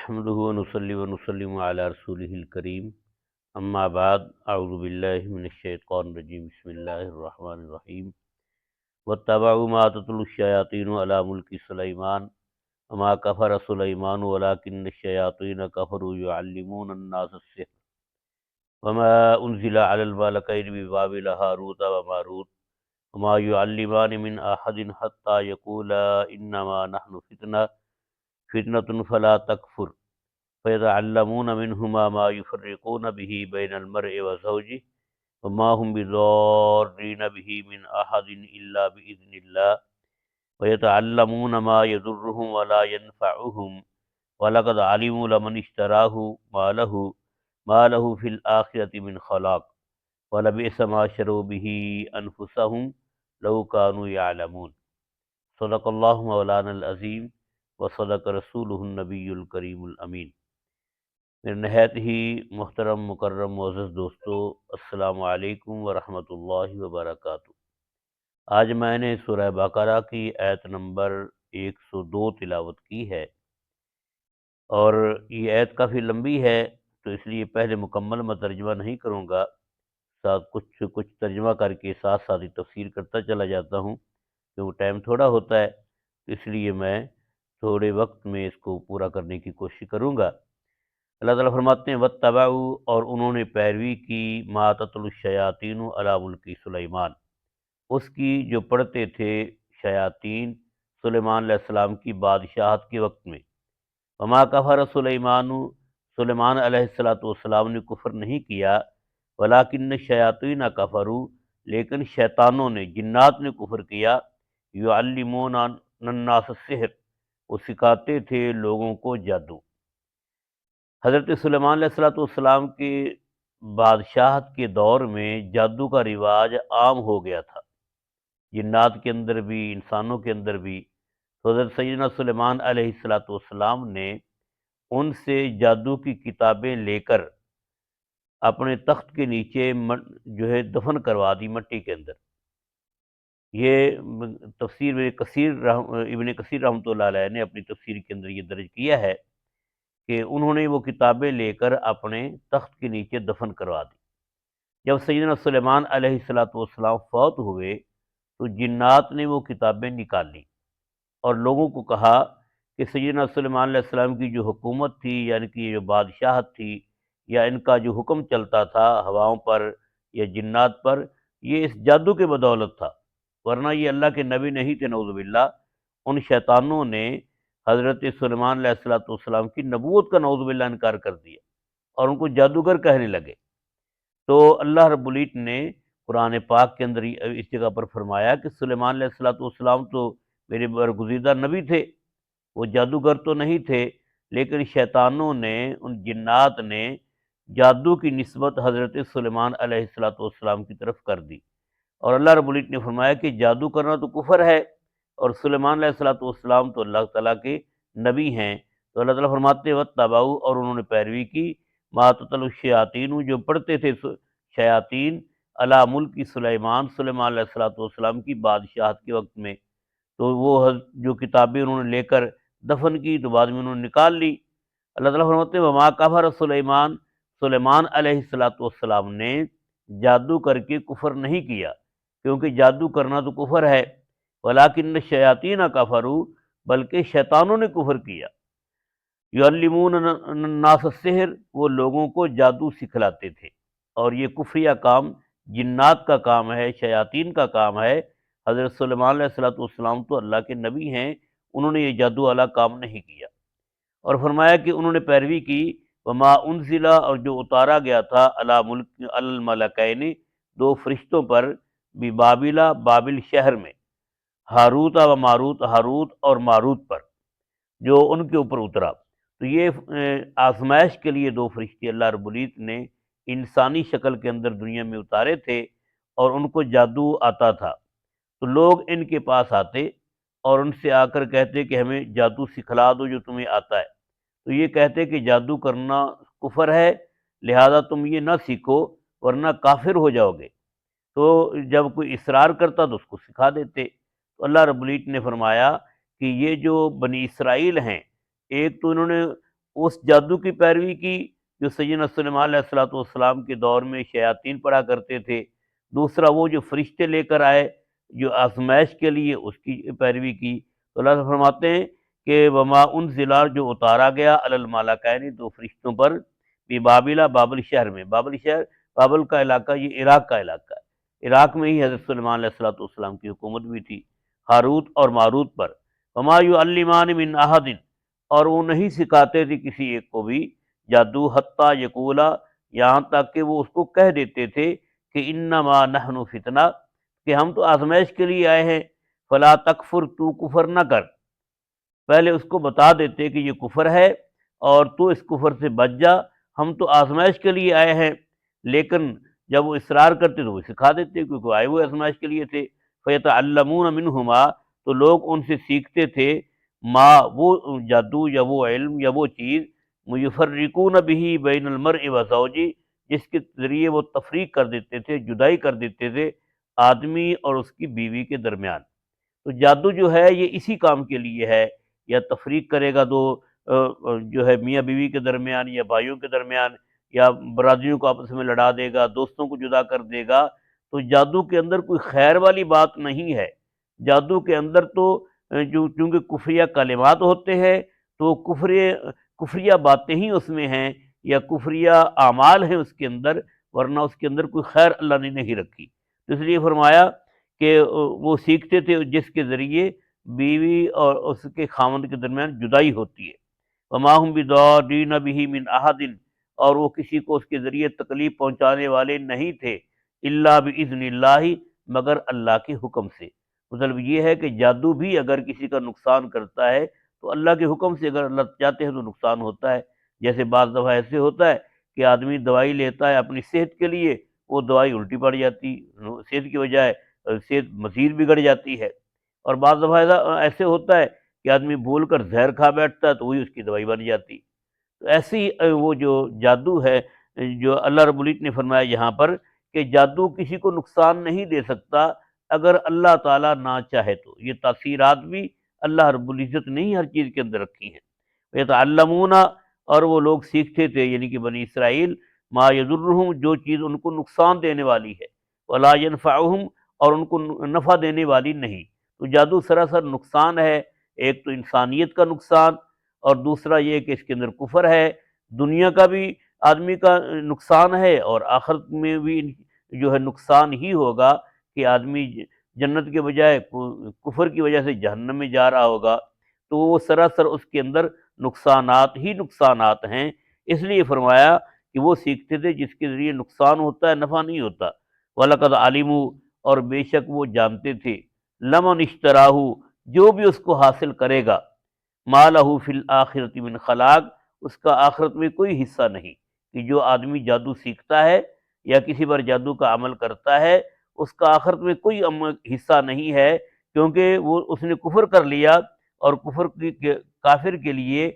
نحمده ونصلي ونسلم على رسوله الكريم اما بعد اعوذ باللہ من الشیطان الرجیم بسم اللہ الرحمن الرحیم واتبعوا ما تتلو الشیاطین علی ملک سلیمان وما کفر سلیمان ولکن الشیاطین کفروا يعلمون الناس السحر وما انزل على الملكين ببابل هاروت وماروت وما يعلمان من احد حتى يقولا انما نحن فتنة فلا تكفر فيتعلمون منهما ما يفرقون به بين المرء وزوجه وما هم بضارين به من أحد إلا بإذن الله ويتعلمون ما يضرهم ولا ينفعهم ولقد علموا لمن اشتراه ما له في الآخرة من خلاق ولبئس ما شروا به أنفسهم لو كانوا يعلمون صدق اللہ مولانا العظیم وصدق رسولہ النبی الکریم الامین۔ میرے نہایت ہی محترم مکرم معزز دوستو، السلام علیکم ورحمۃ اللہ وبرکاتہ۔ آج میں نے سورہ بقرہ کی آیت نمبر 102 تلاوت کی ہے، اور یہ آیت کافی لمبی ہے تو اس لیے پہلے مکمل میں ترجمہ نہیں کروں گا، ساتھ کچھ ترجمہ کر کے ساتھ ساتھ ہی تفسیر کرتا چلا جاتا ہوں، کیونکہ ٹائم تھوڑا ہوتا ہے، اس لیے میں تھوڑے وقت میں اس کو پورا کرنے کی کوشش کروں گا۔ اللہ تعالیٰ فرماتے ہیں واتبعوا، اور انہوں نے پیروی کی، ما تتلو الشیاطین علی ملک سلیمان، اس کی جو پڑھتے تھے شیاطین سلیمان علیہ السلام کی بادشاہت کے وقت میں۔ وما کفر سلیمان، سلیمان علیہ السلام نے کفر نہیں کیا، ولیکن الشیاطین کفروا، لیکن شیطانوں نے، جنات نے کفر کیا، یعلمون الناس السحر، وہ سکھاتے تھے لوگوں کو جادو۔ حضرت سلیمان علیہ السلام کے بادشاہت کے دور میں جادو کا رواج عام ہو گیا تھا، جنات کے اندر بھی انسانوں کے اندر بھی۔ تو حضرت سیدنا سلیمان علیہ السلام نے ان سے جادو کی کتابیں لے کر اپنے تخت کے نیچے جو ہے دفن کروا دی مٹی کے اندر۔ یہ تفسیر ابن کثیر رحمۃ اللہ علیہ نے اپنی تفسیر کے اندر یہ درج کیا ہے کہ انہوں نے وہ کتابیں لے کر اپنے تخت کے نیچے دفن کروا دی۔ جب سیدنا سلیمان علیہ السلام فوت ہوئے تو جنات نے وہ کتابیں نکال لی اور لوگوں کو کہا کہ سیدنا سلیمان علیہ السلام کی جو حکومت تھی، یعنی کہ یہ جو بادشاہت تھی، یا ان کا جو حکم چلتا تھا ہواؤں پر یا جنات پر، یہ اس جادو کے بدولت تھا، ورنہ یہ اللہ کے نبی نہیں تھے نعوذ باللہ۔ ان شیطانوں نے حضرت سلیمان علیہ السلام کی نبوت کا نعوذ باللہ انکار کر دیا اور ان کو جادوگر کہنے لگے۔ تو اللہ رب العزت نے قرآن پاک کے اندر اس جگہ پر فرمایا کہ سلیمان علیہ السلام تو میرے برگزیدہ نبی تھے، وہ جادوگر تو نہیں تھے، لیکن شیطانوں نے، ان جنات نے جادو کی نسبت حضرت سلیمان علیہ السلام کی طرف کر دی، اور اللہ رب العزت نے فرمایا کہ جادو کرنا تو کفر ہے، اور سلیمان علیہ السلام تو اللہ تعالیٰ کے نبی ہیں۔ تو اللہ تعالیٰ فرماتے ہیں واتبعوا، اور انہوں نے پیروی کی، ما تتلو الشیاطین، جو پڑھتے تھے شیاطین، علی ملک سلیمان، سلیمان علیہ السلام کی بادشاہت کے وقت میں۔ تو وہ جو کتابیں انہوں نے لے کر دفن کی تو بعد میں انہوں نے نکال لی۔ اللہ تعالیٰ فرماتے ہیں وما کفر سلیمان، سلیمان علیہ السلام نے جادو کر کے کفر نہیں کیا، کیونکہ جادو کرنا تو کفر ہے، ولیکن الشیاطین کفروا، بلکہ شیطانوں نے کفر کیا۔ یعلمون الناس السحر، وہ لوگوں کو جادو سکھلاتے تھے، اور یہ کفریہ کام جنات کا کام ہے، شیاطین کا کام ہے۔ حضرت سلیمان علیہ السلام تو اللہ کے نبی ہیں، انہوں نے یہ جادو والا کام نہیں کیا۔ اور فرمایا کہ انہوں نے پیروی کی وما انزل، اور جو اتارا گیا تھا علی ملک الملکین، دو فرشتوں پر، ببابل، بابل شہر میں، ہاروت و ماروت، ہاروت اور ماروت پر، جو ان کے اوپر اترا۔ تو یہ آزمائش کے لیے دو فرشتے اللہ رب العزت نے انسانی شکل کے اندر دنیا میں اتارے تھے، اور ان کو جادو آتا تھا۔ تو لوگ ان کے پاس آتے اور ان سے آ کر کہتے کہ ہمیں جادو سکھلا دو جو تمہیں آتا ہے، تو یہ کہتے کہ جادو کرنا کفر ہے، لہذا تم یہ نہ سیکھو ورنہ کافر ہو جاؤ گے۔ تو جب کوئی اصرار کرتا تو اس کو سکھا دیتے۔ تو اللہ رب العزت نے فرمایا کہ یہ جو بنی اسرائیل ہیں، ایک تو انہوں نے اس جادو کی پیروی کی جو سیدنا سلیمان علیہ الصلوۃ والسلام کے دور میں شیاطین پڑھا کرتے تھے، دوسرا وہ جو فرشتے لے کر آئے جو آزمائش کے لیے، اس کی پیروی کی۔ تو اللہ تعالیٰ فرماتے ہیں کہ وما انزل، جو اتارا گیا علی الملکین، دو فرشتوں پر، بابل، بابل شہر میں۔ بابل شہر، بابل کا علاقہ یہ عراق کا علاقہ ہے، عراق میں ہی حضرت سلیمان علیہ الصلوۃ والسلام کی حکومت بھی تھی، ہاروت اور ماروت پر۔ وما یعلمان من احد، اور وہ نہیں سکھاتے تھے کسی ایک کو بھی جادو، حتیٰ یقولا، یہاں تک کہ وہ اس کو کہہ دیتے تھے کہ انما نحن فتنہ، کہ ہم تو آزمائش کے لیے آئے ہیں، فلا تکفر، تو کفر نہ کر۔ پہلے اس کو بتا دیتے کہ یہ کفر ہے اور تو اس کفر سے بچ جا، ہم تو آزمائش کے لیے آئے ہیں، لیکن جب وہ اصرار کرتے تو وہ سکھا دیتے، کیونکہ آئے ہوئے آزمائش کے لیے تھے۔ فیتعلمون منہما، تو لوگ ان سے سیکھتے تھے، ما، وہ جادو یا وہ علم یا وہ چیز، یفرقون به بین المرء وزوجہ، جس کے ذریعے وہ تفریق کر دیتے تھے، جدائی کر دیتے تھے آدمی اور اس کی بیوی کے درمیان۔ تو جادو جو ہے یہ اسی کام کے لیے ہے، یا تفریق کرے گا دو جو ہے میاں بیوی کے درمیان یا بھائیوں کے درمیان، یا برادریوں کو آپس میں لڑا دے گا، دوستوں کو جدا کر دے گا۔ تو جادو کے اندر کوئی خیر والی بات نہیں ہے۔ جادو کے اندر تو جو چونکہ کفریہ کلمات ہوتے ہیں، تو کفریہ باتیں ہی اس میں ہیں، یا کفریہ اعمال ہیں اس کے اندر، ورنہ اس کے اندر کوئی خیر اللہ نے نہیں رکھی۔ تو اس لیے فرمایا کہ وہ سیکھتے تھے جس کے ذریعے بیوی اور اس کے خاوند کے درمیان جدائی ہوتی ہے۔ وما هم بضارین به من احد، اور وہ کسی کو اس کے ذریعے تکلیف پہنچانے والے نہیں تھے، الا باذن اللہ، مگر اللہ کے حکم سے۔ مطلب یہ ہے کہ جادو بھی اگر کسی کا نقصان کرتا ہے تو اللہ کے حکم سے، اگر اللہ چاہتے ہیں تو نقصان ہوتا ہے۔ جیسے بعض دفعہ ایسے ہوتا ہے کہ آدمی دوائی لیتا ہے اپنی صحت کے لیے، وہ دوائی الٹی پڑ جاتی، صحت کی بجائے صحت مزید بگڑ جاتی ہے۔ اور بعض دفعہ ایسے ہوتا ہے کہ آدمی بھول کر زہر کھا بیٹھتا ہے تو وہی اس کی دوائی بن جاتی۔ تو ایسی وہ جو جادو ہے، جو اللہ رب العزت نے فرمایا یہاں پر کہ جادو کسی کو نقصان نہیں دے سکتا اگر اللہ تعالیٰ نہ چاہے تو۔ یہ تاثیرات بھی اللہ رب العزت نے ہی ہر چیز کے اندر رکھی ہیں۔ یتعلمون، اور وہ لوگ سیکھتے تھے، یعنی کہ بنی اسرائیل، ما یضرہم، جو چیز ان کو نقصان دینے والی ہے، ولا ینفعہم، اور ان کو نفع دینے والی نہیں۔ تو جادو سراسر نقصان ہے، ایک تو انسانیت کا نقصان، اور دوسرا یہ کہ اس کے اندر کفر ہے، دنیا کا بھی آدمی کا نقصان ہے، اور آخرت میں بھی جو ہے نقصان ہی ہوگا کہ آدمی جنت کے بجائے کفر کی وجہ سے جہنم میں جا رہا ہوگا۔ تو وہ سراسر اس کے اندر نقصانات ہی نقصانات ہیں۔ اس لیے فرمایا کہ وہ سیکھتے تھے جس کے ذریعے نقصان ہوتا ہے، نفع نہیں ہوتا۔ وَلَقَدْ عَلِمُوا، اور بے شک وہ جانتے تھے، لمن اشتراہ، جو بھی اس کو حاصل کرے گا، ما لہ فی الآخرۃ من خلاق، اس کا آخرت میں کوئی حصہ نہیں۔ کہ جو آدمی جادو سیکھتا ہے یا کسی پر جادو کا عمل کرتا ہے، اس کا آخرت میں کوئی حصہ نہیں ہے، کیونکہ وہ اس نے کفر کر لیا، اور کافر کے لیے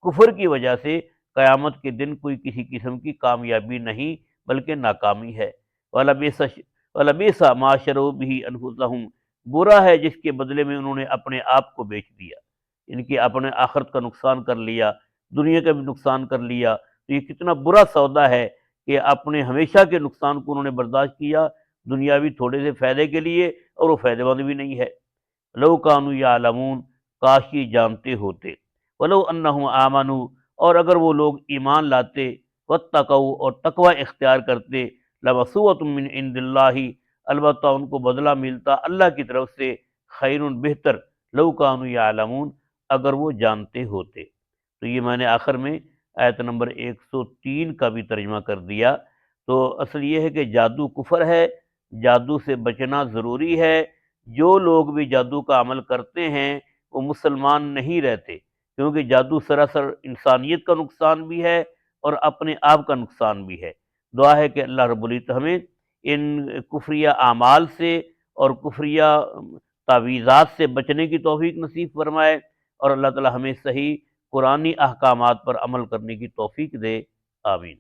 کفر کی وجہ سے قیامت کے دن کوئی کسی قسم کی کامیابی نہیں بلکہ ناکامی ہے۔ وَلَبِئْسَ مَا شَرَوْا بِهِ أَنفُسَهُمْ، برا ہے جس کے بدلے میں انہوں نے اپنے آپ کو بیچ دیا، ان کی اپنے آخرت کا نقصان کر لیا، دنیا کا بھی نقصان کر لیا۔ تو یہ کتنا برا سودا ہے کہ اپنے ہمیشہ کے نقصان کو انہوں نے برداشت کیا دنیاوی تھوڑے سے فائدے کے لیے، اور وہ فائدہ مند بھی نہیں ہے۔ لو کانوا یعلمون، کاش یہ جانتے ہوتے، ولو انہم آمنوا، اور اگر وہ لوگ ایمان لاتے، واتقوا، اور تقوی اختیار کرتے، لمثوبۃ من عند اللہ، البتہ ان کو بدلہ ملتا اللہ کی طرف سے، خیر، بہتر، لو کانوا یعلمون، اگر وہ جانتے ہوتے۔ تو یہ میں نے آخر میں آیت نمبر 103 کا بھی ترجمہ کر دیا۔ تو اصل یہ ہے کہ جادو کفر ہے، جادو سے بچنا ضروری ہے۔ جو لوگ بھی جادو کا عمل کرتے ہیں وہ مسلمان نہیں رہتے، کیونکہ جادو سراسر انسانیت کا نقصان بھی ہے اور اپنے آپ کا نقصان بھی ہے۔ دعا ہے کہ اللہ رب العزت ہمیں ان کفریہ اعمال سے اور کفریہ تعویذات سے بچنے کی توفیق نصیب فرمائے، اور اللہ تعالی ہمیں صحیح قرآنی احکامات پر عمل کرنے کی توفیق دے۔ آمین۔